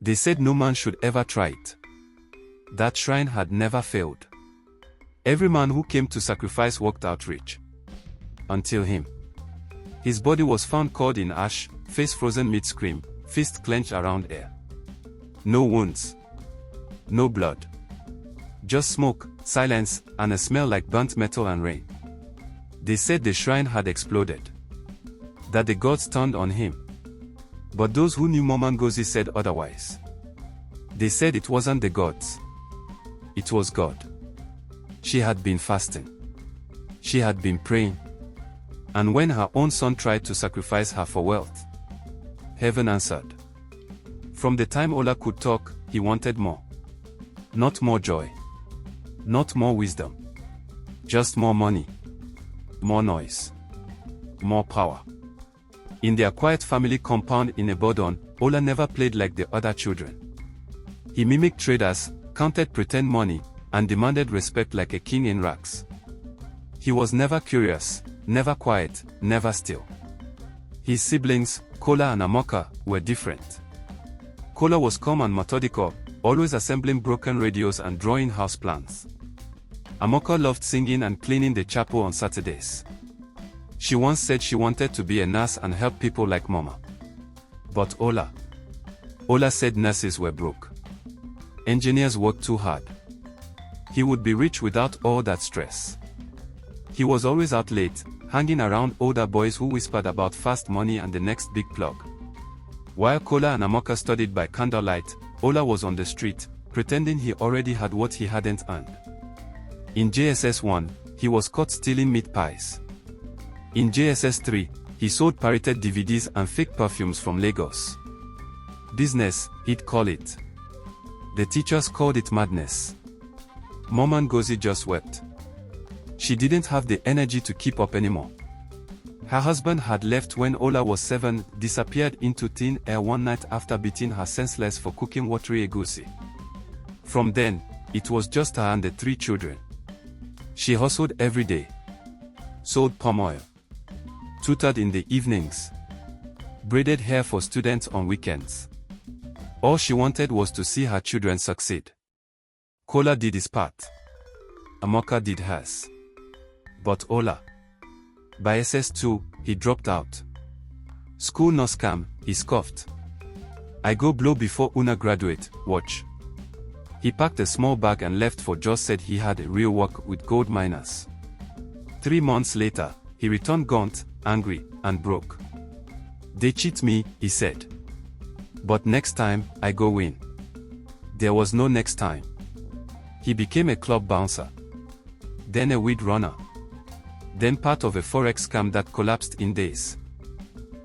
They said no man should ever try it. That shrine had never failed. Every man who came to sacrifice walked out rich. Until him. His body was found covered in ash, face frozen mid-scream, fist clenched around air. No wounds. No blood. Just smoke, silence, and a smell like burnt metal and rain. They said the shrine had exploded. That the gods turned on him. But those who knew Mama Ngozi said otherwise. They said it wasn't the gods. It was God. She had been fasting. She had been praying. And when her own son tried to sacrifice her for wealth, heaven answered. From the time Ola could talk, he wanted more. Not more joy. Not more wisdom. Just more money. More noise. More power. In their quiet family compound in Ibadan, Ola never played like the other children. He mimicked traders, counted pretend money, and demanded respect like a king in rags. He was never curious, never quiet, never still. His siblings, Kola and Amoka, were different. Kola was calm and methodical, always assembling broken radios and drawing house plans. Amoka loved singing and cleaning the chapel on Saturdays. She once said she wanted to be a nurse and help people like Mama. But Ola said nurses were broke. Engineers worked too hard. He would be rich without all that stress. He was always out late, hanging around older boys who whispered about fast money and the next big plug. While Kola and Amoka studied by candlelight, Ola was on the street, pretending he already had what he hadn't earned. In JSS 1, he was caught stealing meat pies. In JSS 3, he sold pirated DVDs and fake perfumes from Lagos. Business, he'd call it. The teachers called it madness. Mama Ngozi just wept. She didn't have the energy to keep up anymore. Her husband had left when Ola was 7, disappeared into thin air one night after beating her senseless for cooking watery egusi. From then, it was just her and the 3 children. She hustled every day. Sold palm oil. Tutored in the evenings. Braided hair for students on weekends. All she wanted was to see her children succeed. Kola did his part. Amoka did hers. But Ola. By SS2, he dropped out. School no scam, he scoffed. I go blow before Una graduate, watch. He packed a small bag and left for Jos, said he had a real work with gold miners. 3 months later, he returned gaunt, angry, and broke. They cheat me, he said. But next time, I go win. There was no next time. He became a club bouncer. Then a weed runner. Then part of a forex scam that collapsed in days.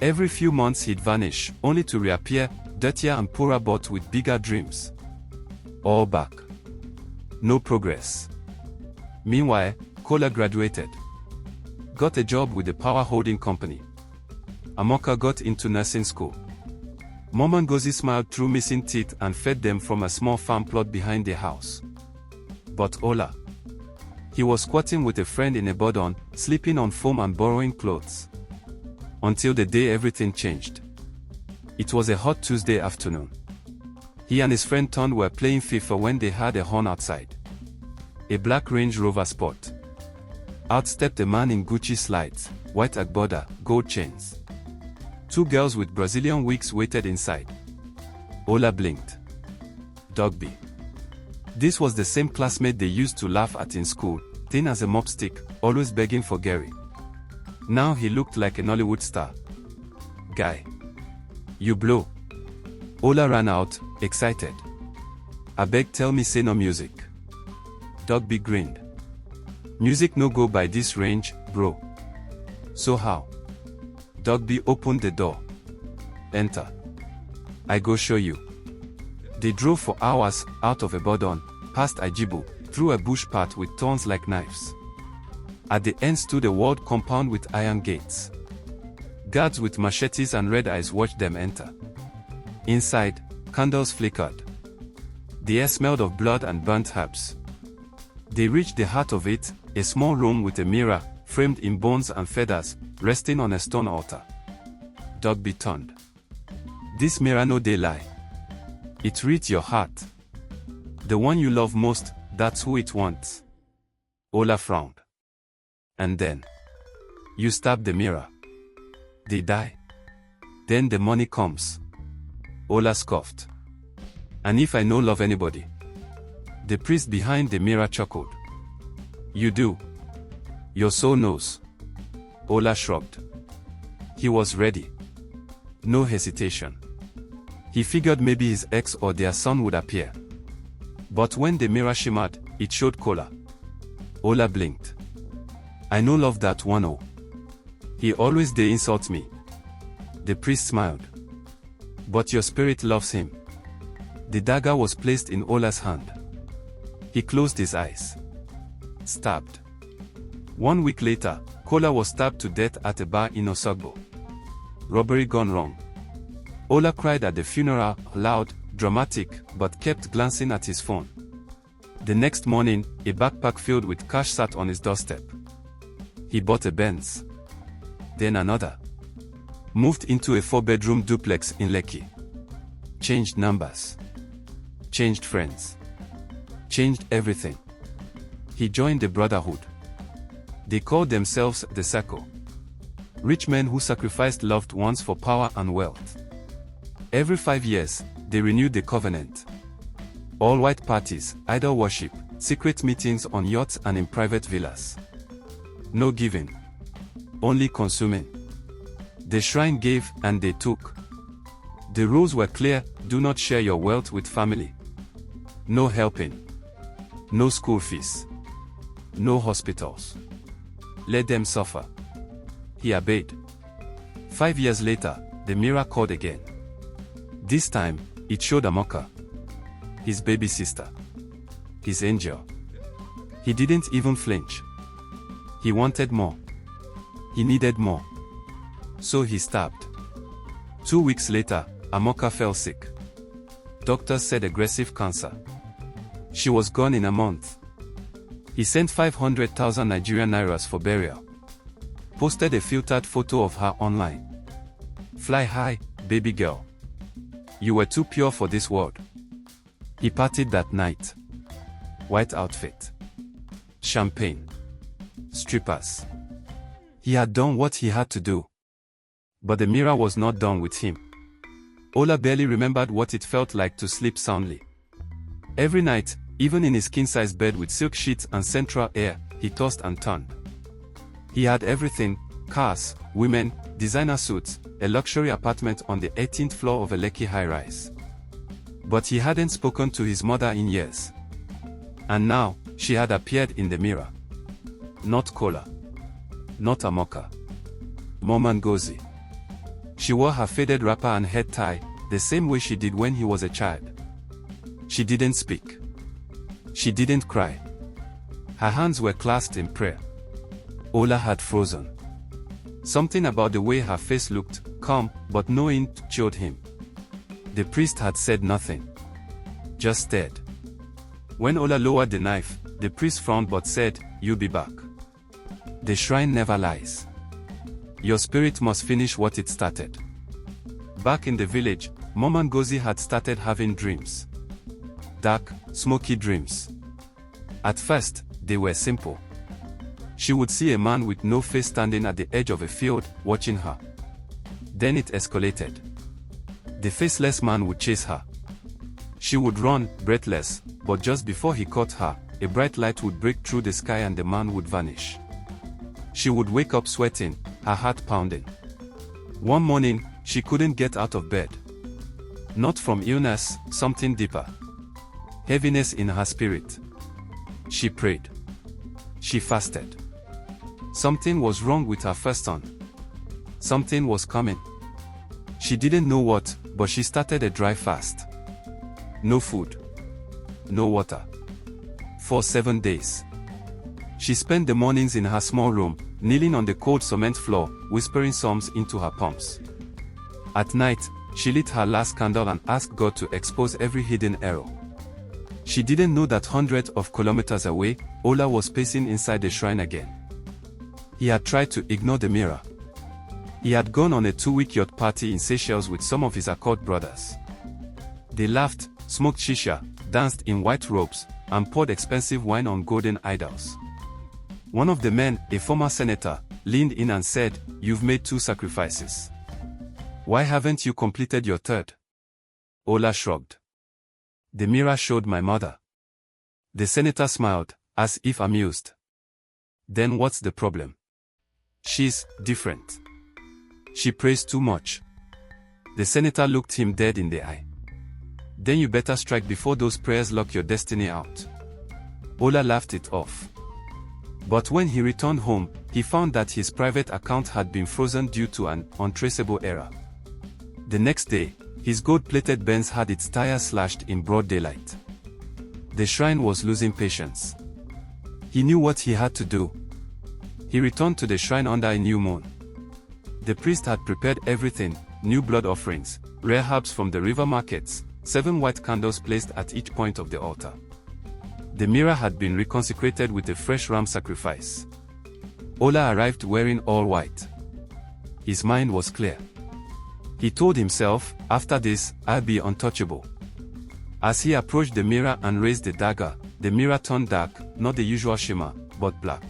Every few months he'd vanish, only to reappear, dirtier and poorer but with bigger dreams. All back. No progress. Meanwhile, Kola graduated. Got a job with a power holding company. Amoka got into nursing school. Mama Ngozi smiled through missing teeth and fed them from a small farm plot behind their house. But Ola. He was squatting with a friend in Ibadan, sleeping on foam and borrowing clothes. Until the day everything changed. It was a hot Tuesday afternoon. He and his friend Ton were playing FIFA when they heard a horn outside. A black Range Rover Sport. Out stepped a man in Gucci slides, white agbada, gold chains. 2 girls with Brazilian wigs waited inside. Ola blinked. Dogby. This was the same classmate they used to laugh at in school, thin as a mop stick, always begging for Gary. Now he looked like an Hollywood star. Guy. You blow. Ola ran out, excited. Abeg tell me say no music. Dogby grinned. Music no go by this range, bro. So how? Dogby opened the door. Enter. I go show you. They drove for hours, out of Ibadan, past Ajibu, through a bush path with thorns like knives. At the end stood a walled compound with iron gates. Guards with machetes and red eyes watched them enter. Inside, candles flickered. The air smelled of blood and burnt herbs. They reached the heart of it, a small room with a mirror, framed in bones and feathers, resting on a stone altar. Dogby turned. This mirror no dey lie. It reads your heart. The one you love most, that's who it wants. Ola frowned. And then? You stab the mirror. They die. Then the money comes. Ola scoffed. And if I no love anybody? The priest behind the mirror chuckled. You do. Your soul knows. Ola shrugged. He was ready. No hesitation. He figured maybe his ex or their son would appear. But when the mirror shimmered, it showed Kola. Ola blinked. I no love that one oh. He always dey insult me. The priest smiled. But your spirit loves him. The dagger was placed in Ola's hand. He closed his eyes. Stabbed. 1 week later, Kola was stabbed to death at a bar in Osogbo. Robbery gone wrong. Ola cried at the funeral, loud, dramatic, but kept glancing at his phone. The next morning, a backpack filled with cash sat on his doorstep. He bought a Benz. Then another. Moved into a 4-bedroom duplex in Lekki. Changed numbers. Changed friends. Changed everything. He joined the Brotherhood. They called themselves the Circle. Rich men who sacrificed loved ones for power and wealth. Every 5 years, they renewed the covenant. All-white parties, idol worship, secret meetings on yachts and in private villas. No giving. Only consuming. The shrine gave and they took. The rules were clear: do not share your wealth with family. No helping. No school fees. No hospitals. Let them suffer. He obeyed. 5 years later, the mirror called again. This time, it showed Amoka. His baby sister. His angel. He didn't even flinch. He wanted more. He needed more. So he stabbed. 2 weeks later, Amoka fell sick. Doctors said aggressive cancer. She was gone in a month. He sent 500,000 Nigerian nairas for burial. Posted a filtered photo of her online. Fly high, baby girl. You were too pure for this world. He partied that night. White outfit. Champagne. Strippers. He had done what he had to do. But the mirror was not done with him. Ola barely remembered what it felt like to sleep soundly. Every night, even in his king-size bed with silk sheets and central air, he tossed and turned. He had everything: cars, women, designer suits, a luxury apartment on the 18th floor of a Lekki high-rise. But he hadn't spoken to his mother in years. And now, she had appeared in the mirror. Not Kola. Not Amoka. Mama Ngozi. She wore her faded wrapper and head tie, the same way she did when he was a child. She didn't speak. She didn't cry. Her hands were clasped in prayer. Ola had frozen. Something about the way her face looked, calm, but knowing, chilled him. The priest had said nothing. Just stared. When Ola lowered the knife, the priest frowned but said, "You'll be back. The shrine never lies. Your spirit must finish what it started." Back in the village, Mama Ngozi had started having dreams. Dark, smoky dreams. At first, they were simple. She would see a man with no face standing at the edge of a field, watching her. Then it escalated. The faceless man would chase her. She would run, breathless, but just before he caught her, a bright light would break through the sky and the man would vanish. She would wake up sweating, her heart pounding. One morning, she couldn't get out of bed. Not from illness, something deeper. Heaviness in her spirit. She prayed. She fasted. Something was wrong with her first son. Something was coming. She didn't know what, but she started a dry fast. No food. No water. For 7 days. She spent the mornings in her small room, kneeling on the cold cement floor, whispering psalms into her palms. At night, she lit her last candle and asked God to expose every hidden error. She didn't know that hundreds of kilometers away, Ola was pacing inside the shrine again. He had tried to ignore the mirror. He had gone on a 2-week yacht party in Seychelles with some of his Accord brothers. They laughed, smoked shisha, danced in white robes, and poured expensive wine on golden idols. One of the men, a former senator, leaned in and said, "You've made 2 sacrifices. Why haven't you completed your 3rd?" Ola shrugged. "The mirror showed my mother." The senator smiled, as if amused. "Then what's the problem?" "She's different. She prays too much." The senator looked him dead in the eye. "Then you better strike before those prayers lock your destiny out." Ola laughed it off. But when he returned home, he found that his private account had been frozen due to an untraceable error. The next day, his gold-plated Benz had its tires slashed in broad daylight. The shrine was losing patience. He knew what he had to do. He returned to the shrine under a new moon. The priest had prepared everything: new blood offerings, rare herbs from the river markets, 7 white candles placed at each point of the altar. The mirror had been reconsecrated with a fresh ram sacrifice. Ola arrived wearing all white. His mind was clear. He told himself, "After this, I'll be untouchable." As he approached the mirror and raised the dagger, the mirror turned dark, not the usual shimmer, but black.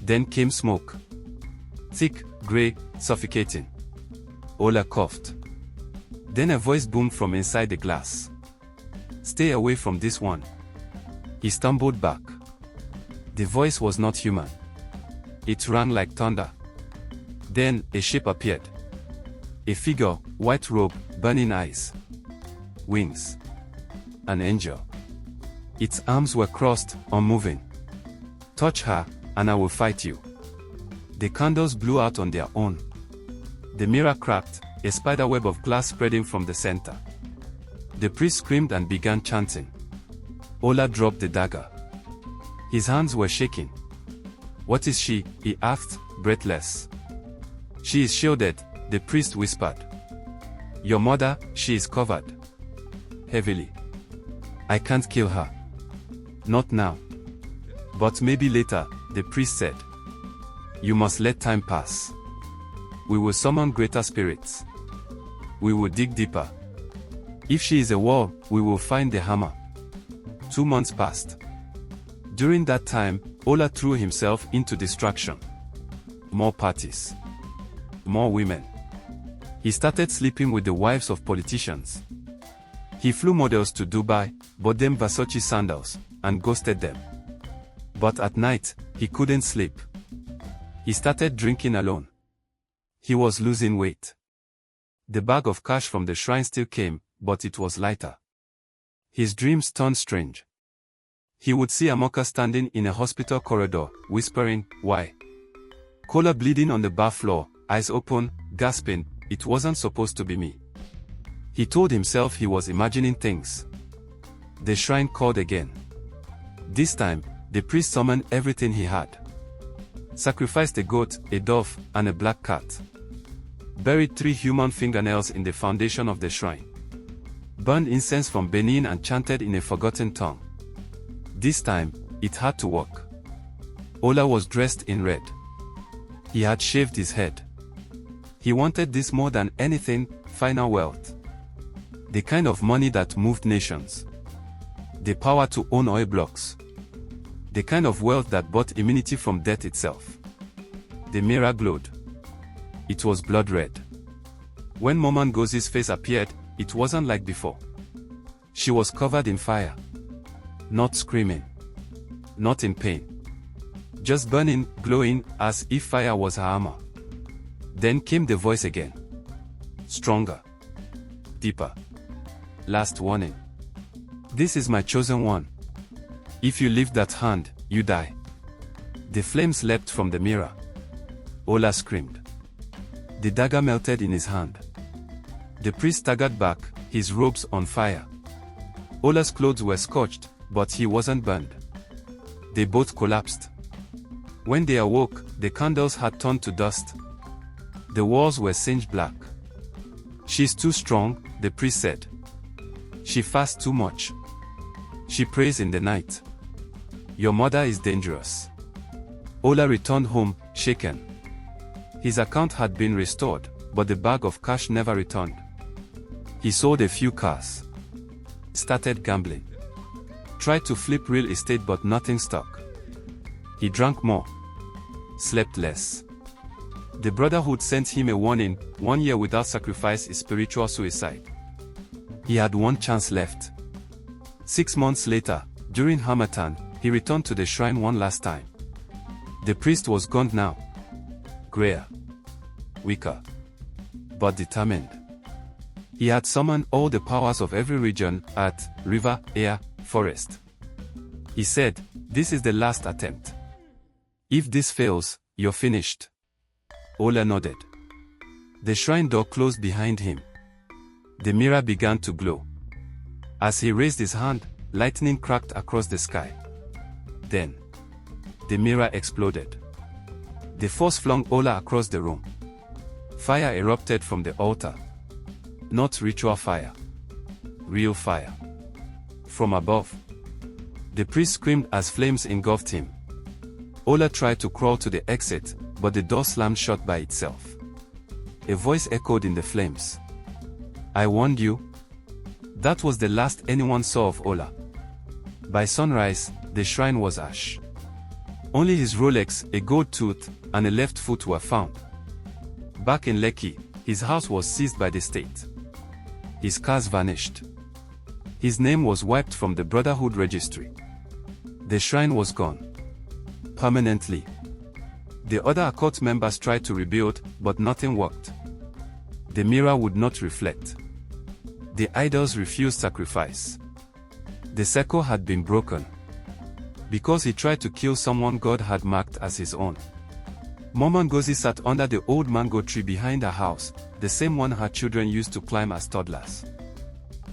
Then came smoke. Thick, gray, suffocating. Ola coughed. Then a voice boomed from inside the glass. "Stay away from this one." He stumbled back. The voice was not human. It rang like thunder. Then, a shape appeared. A figure, white robe, burning eyes. Wings. An angel. Its arms were crossed, unmoving. "Touch her, and I will fight you." The candles blew out on their own. The mirror cracked, a spiderweb of glass spreading from the center. The priest screamed and began chanting. Ola dropped the dagger. His hands were shaking. "What is she?" he asked, breathless. "She is shielded," the priest whispered. "Your mother, she is covered." Heavily. "I can't kill her." "Not now. But maybe later," the priest said. "You must let time pass. We will summon greater spirits. We will dig deeper. If she is a wall, we will find the hammer." 2 months passed. During that time, Ola threw himself into distraction. More parties. More women. He started sleeping with the wives of politicians. He flew models to Dubai, bought them Versace sandals, and ghosted them. But at night, he couldn't sleep. He started drinking alone. He was losing weight. The bag of cash from the shrine still came, but it was lighter. His dreams turned strange. He would see Amoka standing in a hospital corridor, whispering, "Why?" Kola bleeding on the bar floor, eyes open, gasping, "It wasn't supposed to be me." He told himself he was imagining things. The shrine called again. This time, the priest summoned everything he had. Sacrificed a goat, a dove, and a black cat. Buried 3 human fingernails in the foundation of the shrine. Burned incense from Benin and chanted in a forgotten tongue. This time, it had to work. Ola was dressed in red. He had shaved his head. He wanted this more than anything: final wealth. The kind of money that moved nations. The power to own oil blocks. The kind of wealth that bought immunity from death itself. The mirror glowed. It was blood red. When Mama Ngozi's face appeared, it wasn't like before. She was covered in fire. Not screaming. Not in pain. Just burning, glowing, as if fire was her armor. Then came the voice again. Stronger. Deeper. Last warning. "This is my chosen one. If you lift that hand, you die." The flames leapt from the mirror. Ola screamed. The dagger melted in his hand. The priest staggered back, his robes on fire. Ola's clothes were scorched, but he wasn't burned. They both collapsed. When they awoke, the candles had turned to dust. The walls were singed black. "She's too strong," the priest said. "She fasts too much. She prays in the night. Your mother is dangerous." Ola returned home, shaken. His account had been restored, but the bag of cash never returned. He sold a few cars. started gambling. Tried to flip real estate but nothing stuck. He drank more. Slept less. The Brotherhood sent him a warning: 1 year without sacrifice is spiritual suicide. He had one chance left. 6 months later, during Harmattan, he returned to the shrine one last time. The priest was gone now. Grayer. Weaker. But determined. He had summoned all the powers of every region, earth, river, air, forest. He said, "This is the last attempt. If this fails, you're finished." Ola nodded. The shrine door closed behind him. The mirror began to glow. As he raised his hand, lightning cracked across the sky. Then, the mirror exploded. The force flung Ola across the room. Fire erupted from the altar. Not ritual fire. Real fire. From above. The priest screamed as flames engulfed him. Ola tried to crawl to the exit, but the door slammed shut by itself. A voice echoed in the flames. "I warned you." That was the last anyone saw of Ola. By sunrise, the shrine was ash. Only his Rolex, a gold tooth, and a left foot were found. Back in Lekki, his house was seized by the state. His cars vanished. His name was wiped from the Brotherhood registry. The shrine was gone. Permanently. The other occult members tried to rebuild, but nothing worked. The mirror would not reflect. The idols refused sacrifice. The circle had been broken. Because he tried to kill someone God had marked as his own. Mama Ngozi sat under the old mango tree behind her house, the same one her children used to climb as toddlers.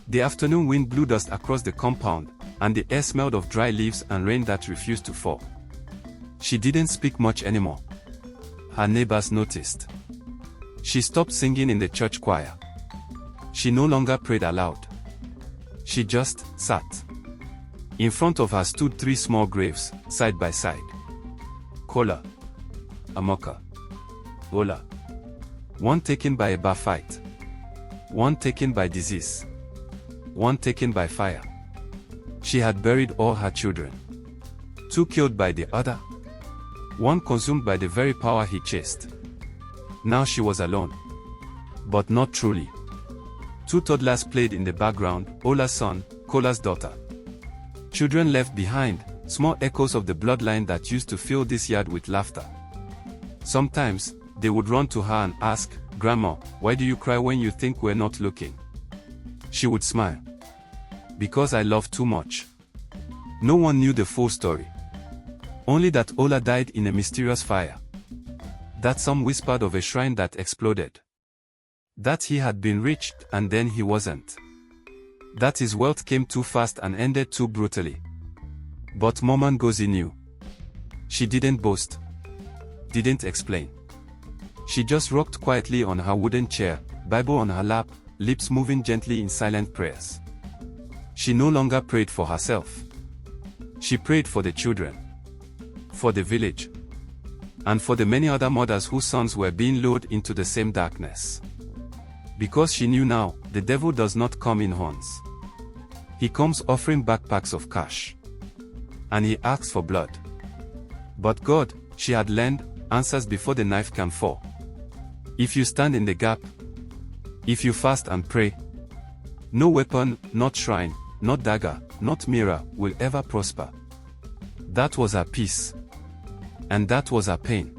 The afternoon wind blew dust across the compound, and the air smelled of dry leaves and rain that refused to fall. She didn't speak much anymore. Her neighbors noticed. She stopped singing in the church choir. She no longer prayed aloud. She just sat. In front of her stood 3 small graves, side by side. Kola. Amoka. Ola. One taken by a bar fight. One taken by disease. One taken by fire. She had buried all her children. 2 killed by the other. 1 consumed by the very power he chased. Now she was alone. But not truly. 2 toddlers played in the background, Ola's son, Kola's daughter. Children left behind, small echoes of the bloodline that used to fill this yard with laughter. Sometimes, they would run to her and ask, "Grandma, why do you cry when you think we're not looking?" She would smile. "Because I love too much." No one knew the full story. Only that Ola died in a mysterious fire. That some whispered of a shrine that exploded. That he had been rich and then he wasn't. That his wealth came too fast and ended too brutally. But Mama Ngozi knew. She didn't boast. Didn't explain. She just rocked quietly on her wooden chair, Bible on her lap, lips moving gently in silent prayers. She no longer prayed for herself. She prayed for the children. For the village. And for the many other mothers whose sons were being lured into the same darkness. Because she knew now, the devil does not come in horns. He comes offering backpacks of cash. And he asks for blood. But God, she had learned, answers before the knife can fall. If you stand in the gap, if you fast and pray, no weapon, not shrine, not dagger, not mirror, will ever prosper. That was her peace. And that was her pain.